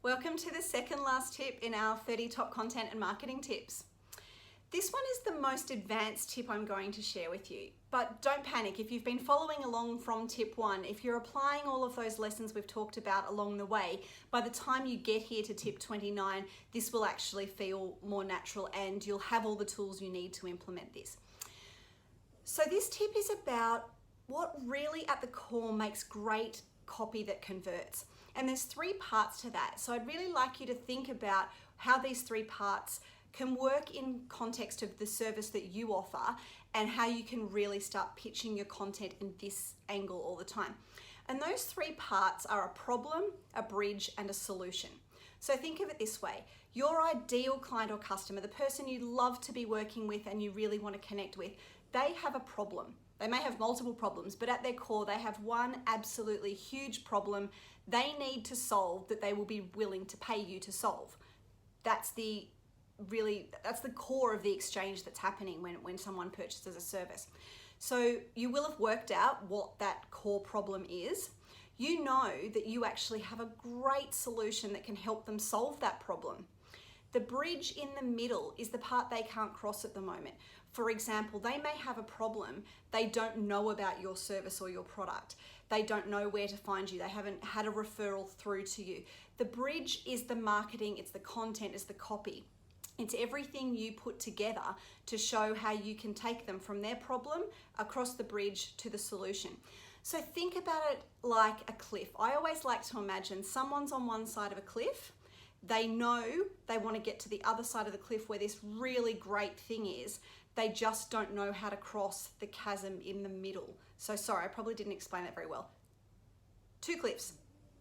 Welcome to the second last tip in our 30 top content and marketing tips. This one is the most advanced tip I'm going to share with you, but don't panic. If you've been following along from tip 1, if you're applying all of those lessons we've talked about along the way, by the time you get here to tip 29, this will actually feel more natural and you'll have all the tools you need to implement this. So this tip is about what really at the core makes great copy that converts. And there's 3 parts to that. So I'd really like you to think about how these 3 parts can work in context of the service that you offer and how you can really start pitching your content in this angle all the time. And those 3 parts are a problem, a bridge, and a solution. So think of it this way. Your ideal client or customer, the person you love to be working with and you really want to connect with, they have a problem. They may have multiple problems, but at their core, they have one absolutely huge problem they need to solve that they will be willing to pay you to solve. That's the core of the exchange that's happening when someone purchases a service. So you will have worked out what that core problem is. You know that you actually have a great solution that can help them solve that problem. The bridge in the middle is the part they can't cross at the moment. For example, they may have a problem. They don't know about your service or your product. They don't know where to find you. They haven't had a referral through to you. The bridge is the marketing, it's the content, it's the copy. It's everything you put together to show how you can take them from their problem across the bridge to the solution. So think about it like a cliff. I always like to imagine someone's on one side of a cliff. They know they want to get to the other side of the cliff where this really great thing is. They just don't know how to cross the chasm in the middle. So sorry, I probably didn't explain that very well. 2 cliffs,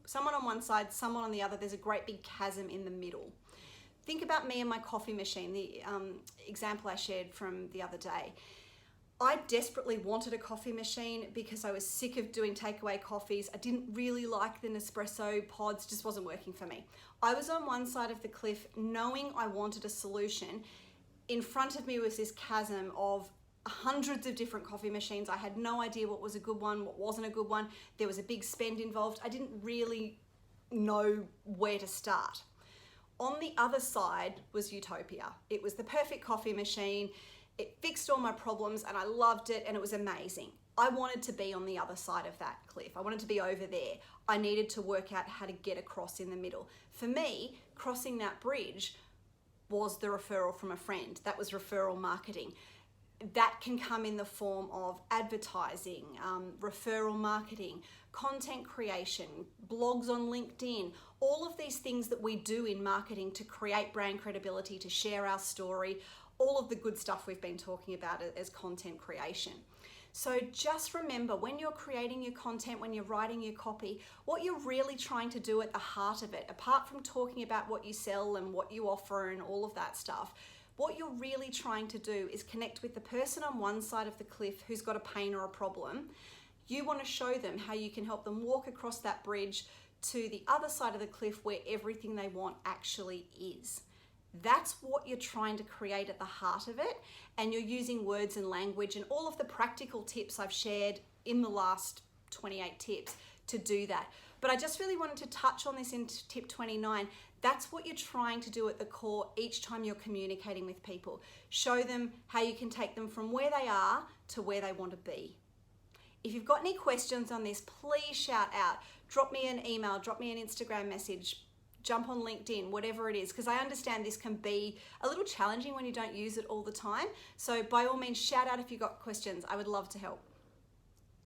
someone on one side, someone on the other. There's a great big chasm in the middle. Think about me and my coffee machine, the example I shared from the other day. I desperately wanted a coffee machine because I was sick of doing takeaway coffees. I didn't really like the Nespresso pods, just wasn't working for me. I was on one side of the cliff knowing I wanted a solution. In front of me was this chasm of hundreds of different coffee machines. I had no idea what was a good one, what wasn't a good one. There was a big spend involved. I didn't really know where to start. On the other side was Utopia. It was the perfect coffee machine. It fixed all my problems and I loved it and it was amazing. I wanted to be on the other side of that cliff. I wanted to be over there. I needed to work out how to get across in the middle. For me, crossing that bridge was the referral from a friend. That was referral marketing. That can come in the form of advertising, referral marketing, content creation, blogs on LinkedIn, all of these things that we do in marketing to create brand credibility, to share our story, all of the good stuff we've been talking about as content creation. So just remember, when you're creating your content, when you're writing your copy, what you're really trying to do at the heart of it, apart from talking about what you sell and what you offer and all of that stuff, what you're really trying to do is connect with the person on one side of the cliff who's got a pain or a problem. You want to show them how you can help them walk across that bridge to the other side of the cliff where everything they want actually is. That's what you're trying to create at the heart of it, and you're using words and language and all of the practical tips I've shared in the last 28 tips to do that. But I just really wanted to touch on this in tip 29. That's what you're trying to do at the core each time you're communicating with people. Show them how you can take them from where they are to where they want to be. If you've got any questions on this, please shout out. Drop me an email, drop me an Instagram message, jump on LinkedIn, whatever it is, because I understand this can be a little challenging when you don't use it all the time. So by all means, shout out if you've got questions. I would love to help.